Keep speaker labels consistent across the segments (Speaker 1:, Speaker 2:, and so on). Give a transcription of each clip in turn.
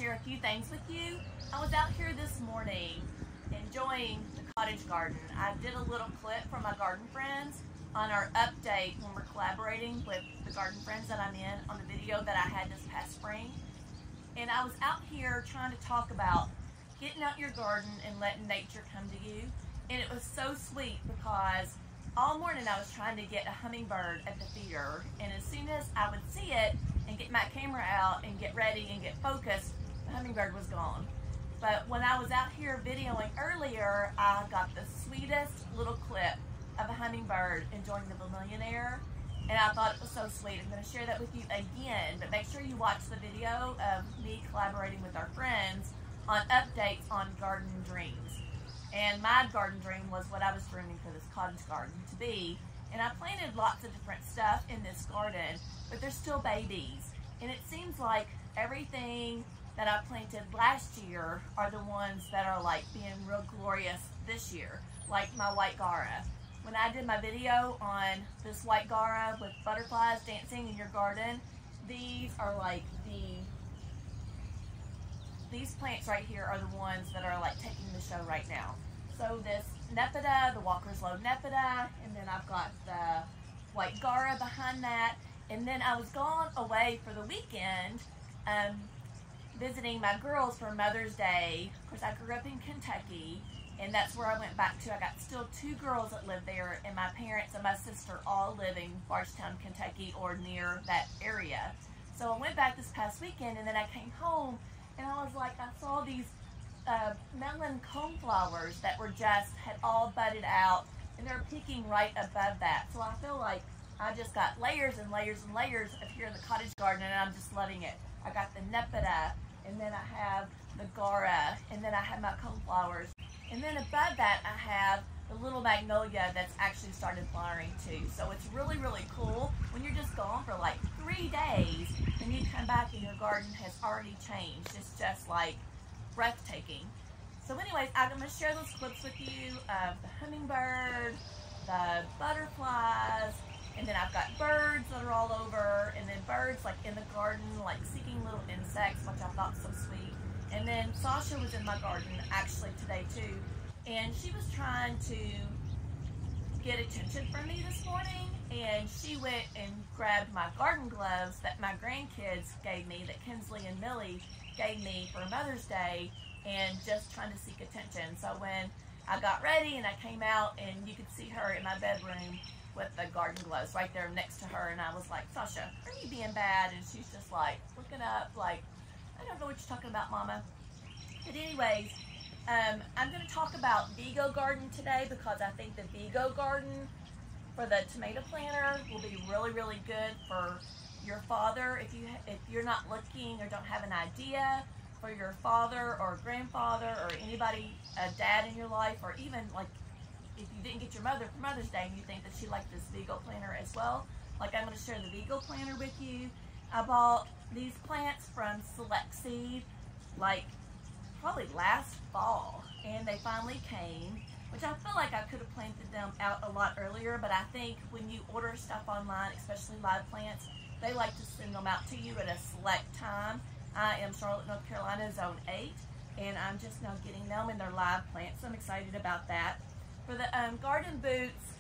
Speaker 1: share a few things with you. I was out here this morning enjoying the cottage garden. I did a little clip for my garden friends on our update when we're collaborating with the garden friends that I'm in on the video that I had this past spring. And I was out here trying to talk about getting out your garden and letting nature come to you. And it was so sweet because all morning I was trying to get a hummingbird at the feeder, and as soon as I would see it and get my camera out and get ready and get focused, the hummingbird was gone. But when I was out here videoing earlier, I got the sweetest little clip of a hummingbird enjoying the vermilion air, and I thought it was so sweet. I'm going to share that with you again, but make sure you watch the video of me collaborating with our friends on updates on garden dreams. And my garden dream was what I was dreaming for this cottage garden to be. And I planted lots of different stuff in this garden, but they're still babies. And it seems like everything that I planted last year are the ones that are like being real glorious this year, like my white Gara. When I did my video on this white Gara with butterflies dancing in your garden, these are like these plants right here are the ones that are like taking the show right now. So this Nepeta, the Walker's Low Nepeta, and then I've got the white Gara behind that. And then I was gone away for the weekend visiting my girls for Mother's Day. Of course, I grew up in Kentucky, and that's where I went back to. I got still 2 girls that live there, and my parents and my sister all live in Bardstown, Kentucky, or near that area. So I went back this past weekend, and then I came home, and I was like, I saw these melon coneflowers that were had all budded out, and they're peeking right above that. So I feel like I just got layers and layers and layers of here in the cottage garden, and I'm just loving it. I got the Nepeta, and then I have the Gara, and then I have my coneflowers. And then above that, I have the little magnolia that's actually started flowering too. So it's really, really cool when you're just gone for like 3 days and you come back and your garden has already changed. It's just like breathtaking. So anyways, I'm going to share those clips with you of the hummingbird, the butterflies, and then I've got birds that are all over, and then birds like in the garden, like seeking little insects, which I thought was so sweet. And then Sasha was in my garden actually today too, and she was trying to get attention from me this morning, and she went and grabbed my garden gloves that my grandkids gave me, that Kinsley and Millie gave me for Mother's Day, and just trying to seek attention. So when I got ready and I came out, and you could see her in my bedroom with the garden gloves right there next to her, and I was like, Sasha, are you being bad? And she's just like looking up like, I don't know what you're talking about, Mama. But anyways, I'm going to talk about Vego Garden today because I think the Vego Garden for the tomato planter will be really, really good for your father. If you're not looking or don't have an idea for your father or grandfather or anybody, a dad in your life, or even like if you didn't get your mother for Mother's Day and you think that she liked this Vego planter as well, like I'm going to share the Vego planter with you. I bought these plants from Select Seed like probably last fall, and they finally came, which I feel like I could have planted them out a lot earlier, but I think when you order stuff online, especially live plants, they like to send them out to you at a select time. I am Charlotte, North Carolina, Zone 8, and I'm just now getting them in their live plants, so I'm excited about that. For the garden boots,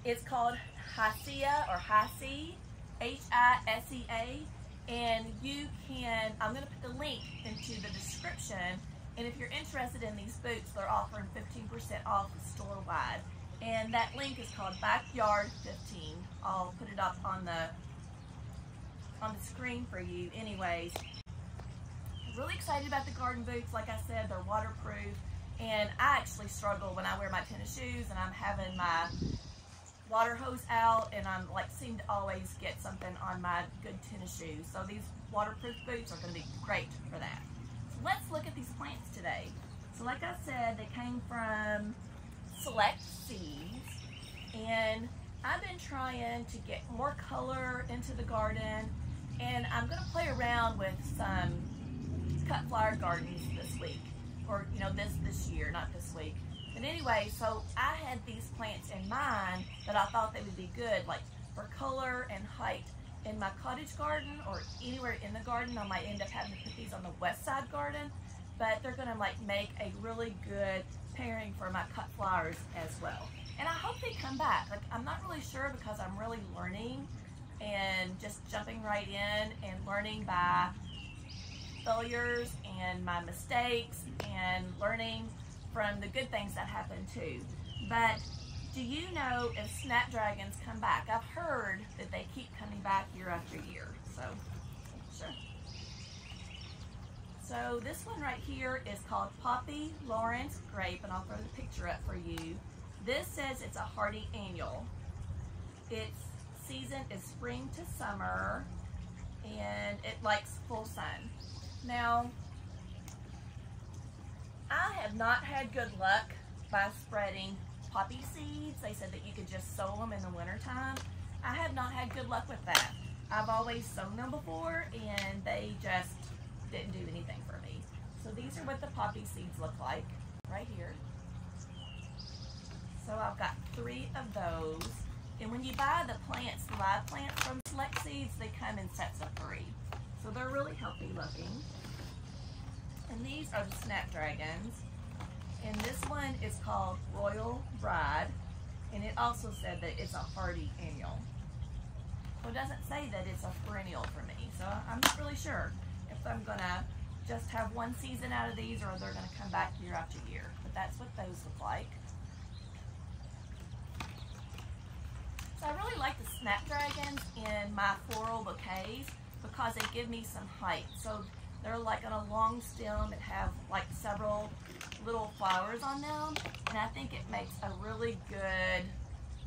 Speaker 1: it's called Hisea or Hisea, H-I-S-E-A, and you can, I'm going to put the link into the description, and if you're interested in these boots, they're offering 15% off store-wide, and that link is called Backyard 15. I'll put it up on the screen for you. Anyways, really excited about the garden boots. Like I said, they're waterproof, and I actually struggle when I wear my tennis shoes and I'm having my water hose out, and I'm like seem to always get something on my good tennis shoes. So these waterproof boots are going to be great for that. So let's look at these plants today. So like I said, they came from Select Seeds, and I've been trying to get more color into the garden, and I'm going to play around with some cut flower gardens this week, or this year, not this week. But anyway, so I had these plants in mind that I thought they would be good, like for color and height in my cottage garden or anywhere in the garden, I might end up having to put these on the west side garden, but they're gonna like make a really good pairing for my cut flowers as well. And I hope they come back. Like, I'm not really sure because I'm really learning and just jumping right in and learning by failures and my mistakes and learning from the good things that happen too. But do you know if snapdragons come back? I've heard that they keep coming back year after year. So, sure. So this one right here is called Poppy Lawrence Grape, and I'll throw the picture up for you. This says it's a hardy annual. Its season is spring to summer, and it likes full sun. Now, I have not had good luck by spreading poppy seeds. They said that you could just sow them in the wintertime. I have not had good luck with that. I've always sown them before and they just didn't do anything for me. So these are what the poppy seeds look like right here. So I've got 3 of those. And when you buy the plants, the live plants from Select Seeds, they come in sets of 3. So they're really healthy looking. And these are the snapdragons. And this one is called Royal Bride, and it also said that it's a hardy annual. So it doesn't say that it's a perennial for me, so I'm not really sure if I'm gonna just have one season out of these or they're gonna come back year after year. But that's what those look like. So I really like the snapdragons in my floral bouquets because they give me some height. So they're like on a long stem that have like several little flowers on them, and I think it makes a really good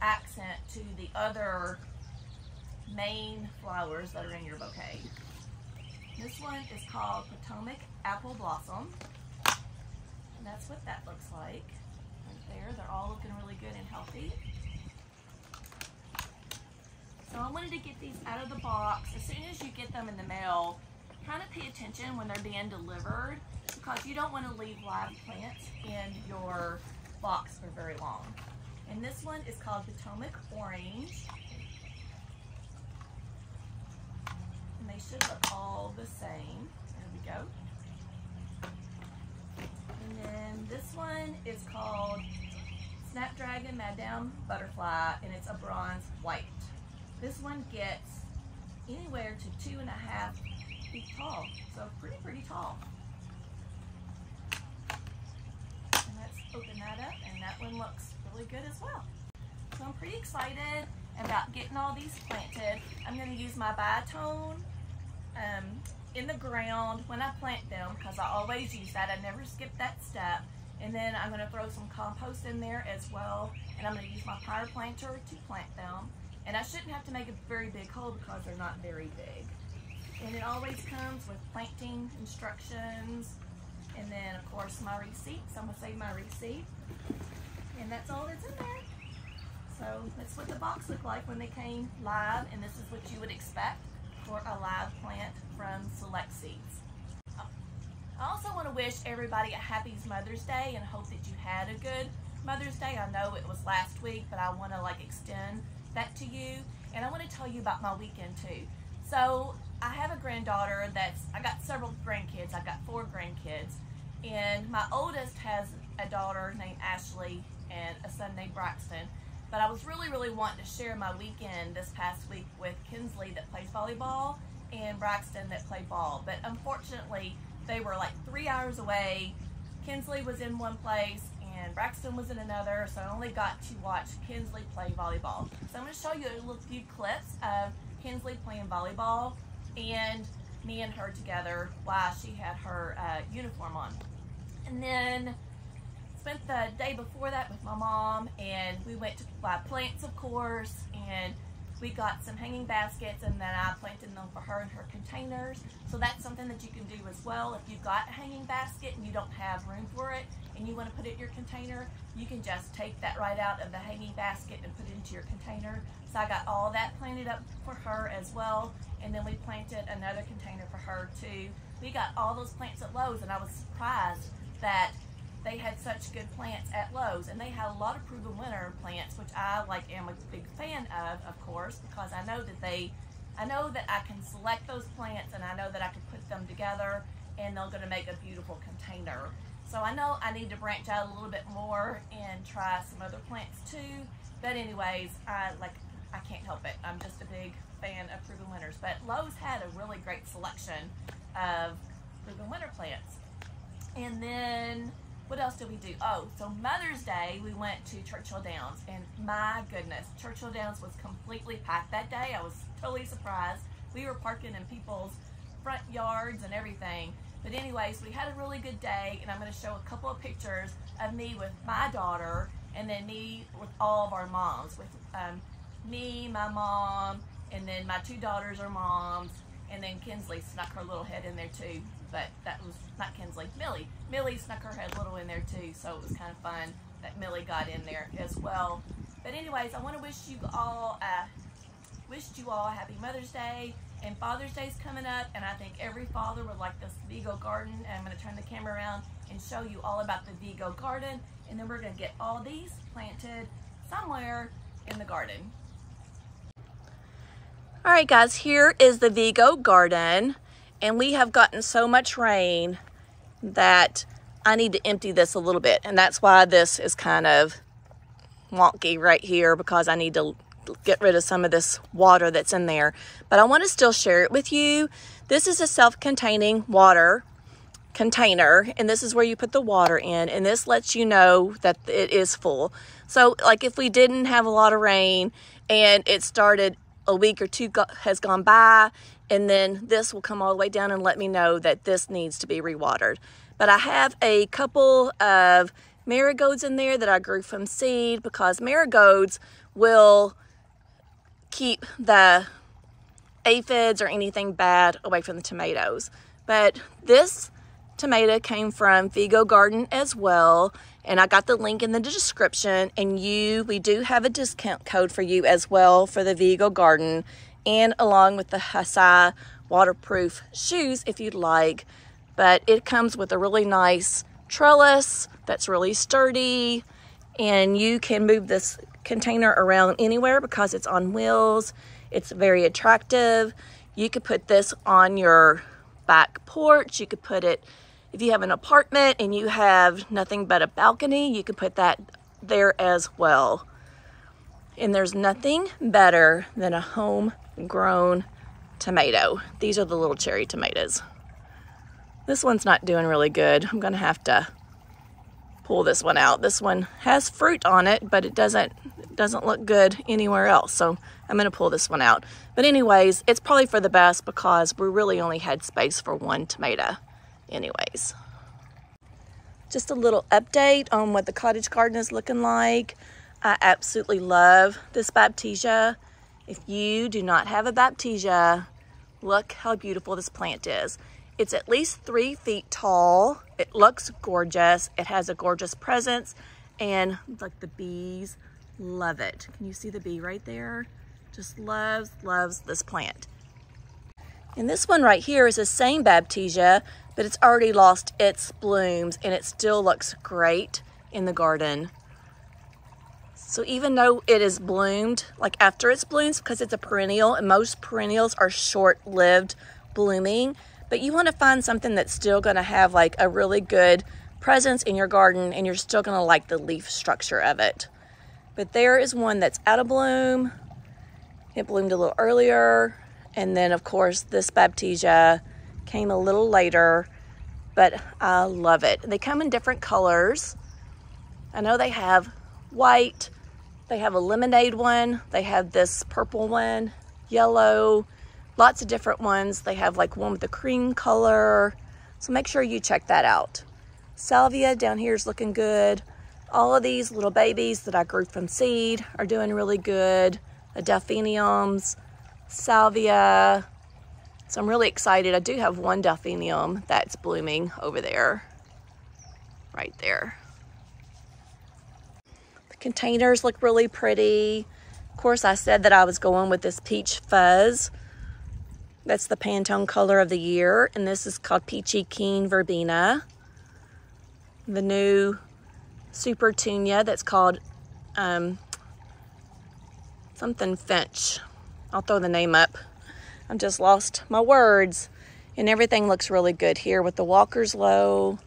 Speaker 1: accent to the other main flowers that are in your bouquet. This one is called Potomac Apple Blossom, and that's what that looks like right there. They're all looking really good and healthy. So I wanted to get these out of the box. As soon as you get them in the mail, kind of pay attention when they're being delivered, because you don't want to leave live plants in your box for very long. And this one is called Potomac Orange. And they should look all the same. There we go. And then this one is called Snapdragon Madame Butterfly, and it's a bronze white. This one gets anywhere to 2.5 feet tall, so pretty tall. And let's open that up, and that one looks really good as well. So I'm pretty excited about getting all these planted. I'm going to use my Biotone in the ground when I plant them, because I always use that. I never skip that step. And then I'm going to throw some compost in there as well, and I'm going to use my power planter to plant them. And I shouldn't have to make a very big hole because they're not very big. And it always comes with planting instructions, and then of course my receipt. So I'm going to save my receipt, and that's all that's in there. So that's what the box looked like when they came live, and this is what you would expect for a live plant from Select Seeds. I also want to wish everybody a happy Mother's Day and hope that you had a good Mother's Day. I know it was last week, but I want to extend that to you, and I want to tell you about my weekend too. So I have a granddaughter I got several grandkids. I've got 4 grandkids, and my oldest has a daughter named Ashley and a son named Braxton. But I was really wanting to share my weekend this past week with Kinsley that plays volleyball and Braxton that played ball. But unfortunately, they were 3 hours away. Kinsley was in one place and Braxton was in another, so I only got to watch Kinsley play volleyball. So I'm going to show you a little few clips of Kinsley playing volleyball and me and her together while she had her uniform on. And then spent the day before that with my mom, and we went to buy plants, of course, and we got some hanging baskets, and then I planted them for her in her containers. So that's something that you can do as well. If you've got a hanging basket and you don't have room for it and you want to put it in your container, you can just take that right out of the hanging basket and put it into your container. So I got all that planted up for her as well, and then we planted another container for her too. We got all those plants at Lowe's, and I was surprised that they had such good plants at Lowe's, and they had a lot of proven winner plants, which I am a big fan of course, because I know that they I know that I can select those plants, and I know that I can put them together and they're gonna make a beautiful container. So I know I need to branch out a little bit more and try some other plants too. But anyways, I can't help it. I'm just a big fan of Proven Winners. But Lowe's had a really great selection of Proven Winner plants. And then what else did we do? Oh, so Mother's Day, we went to Churchill Downs, and my goodness, Churchill Downs was completely packed that day. I was totally surprised. We were parking in people's front yards and everything. But anyways, we had a really good day, and I'm going to show a couple of pictures of me with my daughter, and then me with all of our moms, with me, my mom, and then my 2 daughters are moms, and then Kinsley snuck her little head in there too. But that was not Kinsley, Millie. Millie snuck her head little in there too, so it was kind of fun that Millie got in there as well. But anyways, I want to wish you all a happy Mother's Day, and Father's Day is coming up, and I think every father would like this Vego garden. And I'm going to turn the camera around and show you all about the Vego garden, and then we're going to get all these planted somewhere in the garden. All right, guys, here is the Vego garden. And we have gotten so much rain that I need to empty this a little bit. And that's why this is kind of wonky right here, because I need to get rid of some of this water that's in there. But I want to still share it with you. This is a self-containing water container, and this is where you put the water in, and this lets you know that it is full. So like if we didn't have a lot of rain and it started, a week or 2 has gone by, and then this will come all the way down and let me know that this needs to be rewatered. But I have a couple of marigolds in there that I grew from seed, because marigolds will keep the aphids or anything bad away from the tomatoes. But this tomato came from Vego Garden as well, and I got the link in the description, and we do have a discount code for you as well for the Vego Garden, and along with the Hisea waterproof shoes if you'd like. But it comes with a really nice trellis that's really sturdy, and you can move this container around anywhere because it's on wheels. It's very attractive. You could put this on your back porch. You could put it, if you have an apartment and you have nothing but a balcony, you could put that there as well. And there's nothing better than a homegrown tomato. These are the little cherry tomatoes. This one's not doing really good. I'm gonna have to pull this one out. This one has fruit on it, but it doesn't look good anywhere else. So I'm gonna pull this one out. But anyways, it's probably for the best because we really only had space for 1 tomato anyways. Just a little update on what the cottage garden is looking like. I absolutely love this Baptisia. If you do not have a Baptisia, look how beautiful this plant is. It's at least 3 feet tall. It looks gorgeous. It has a gorgeous presence, and like the bees love it. Can you see the bee right there? Just loves this plant. And this one right here is the same Baptisia, but it's already lost its blooms, and it still looks great in the garden. So even though it is bloomed, like after it's blooms, because it's a perennial, and most perennials are short-lived blooming, but you want to find something that's still going to have like a really good presence in your garden, and you're still going to like the leaf structure of it. But there is one that's out of bloom. It bloomed a little earlier, and then of course this Baptisia came a little later, but I love it. They come in different colors. I know they have white, they have a lemonade one, they have this purple one, yellow, lots of different ones. They have like one with a cream color, so make sure you check that out. Salvia down here is looking good. All of these little babies that I grew from seed are doing really good. The delphiniums, salvia. So I'm really excited. I do have one delphinium that's blooming over there, right there. The containers look really pretty. Of course, I said that I was going with this peach fuzz. That's the Pantone color of the year, and this is called Peachy Keen Verbena. The new Super Tunia that's called something Finch. I'll throw the name up. I'm just lost my words. And everything looks really good here with the Walker's Low,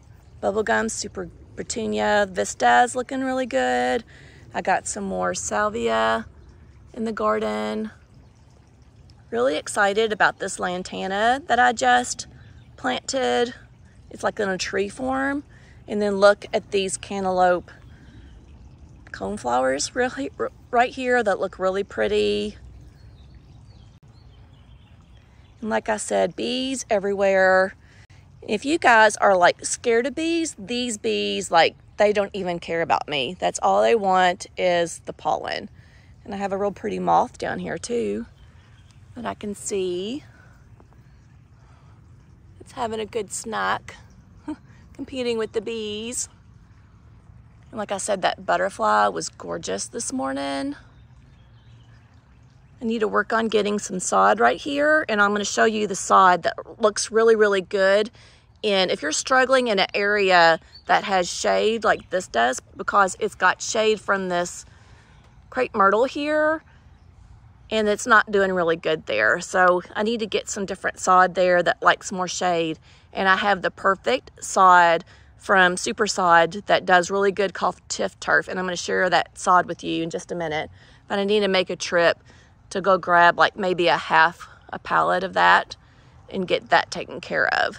Speaker 1: Bubblegum, Super Petunia. Vista's looking really good. I got some more salvia in the garden. Really excited about this lantana that I just planted. It's like in a tree form. And then look at these cantaloupe coneflowers really right here that look really pretty. And like I said, bees everywhere. If you guys are like scared of bees, these bees, like, they don't even care about me. That's all they want is the pollen. And I have a real pretty moth down here too that I can see. It's having a good snack, competing with the bees. And like I said, that butterfly was gorgeous this morning. I need to work on getting some sod right here, and I'm going to show you the sod that looks really, really good. And if you're struggling in an area that has shade like this does, because it's got shade from this crepe myrtle here, and it's not doing really good there. So I need to get some different sod there that likes more shade. And I have the perfect sod from Super Sod that does really good called Tiff Turf. And I'm going to share that sod with you in just a minute. But I need to make a trip to go grab like maybe a half a pallet of that and get that taken care of.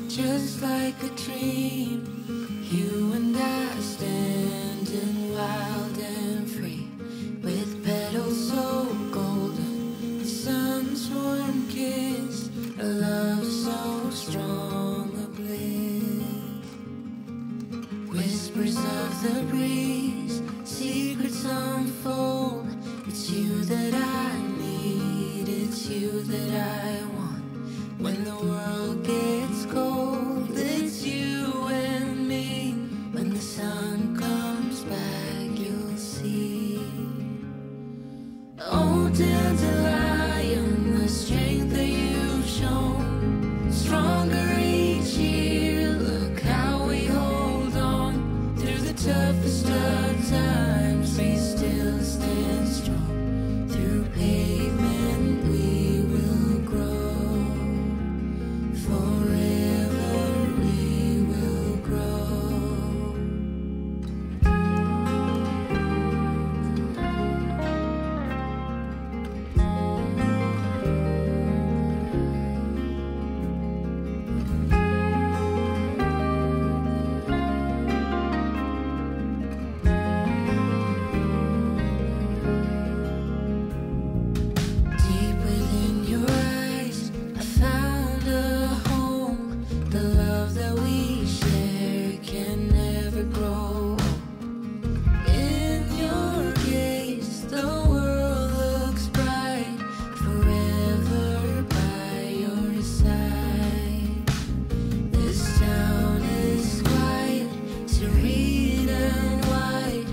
Speaker 2: Just like a dream, you and I standing wild and free, with petals so golden, the sun's warm kiss, a love so strong, a bliss. Whispers of the breeze, secrets unfold. It's you that I need, it's you that I want. When the world gets cold, it's you and me. When the sun comes back, you'll see. Oh, dandelion, the strength that you've shown, stronger each year. Look how we hold on through the toughest of times. We still stand strong. Through pavement we will grow. Forever we will grow. Deep within your eyes, I found a home. The love that we share can never grow. In your gaze, the world looks bright, forever by your side. This town is quiet, serene and wide.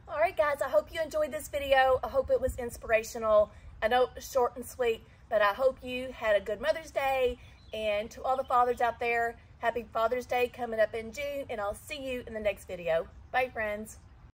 Speaker 1: All right, guys, I hope you enjoyed this video. I hope it was inspirational. I know it was short and sweet, but I hope you had a good Mother's Day. And to all the fathers out there, happy Father's Day coming up in June, and I'll see you in the next video. Bye, friends.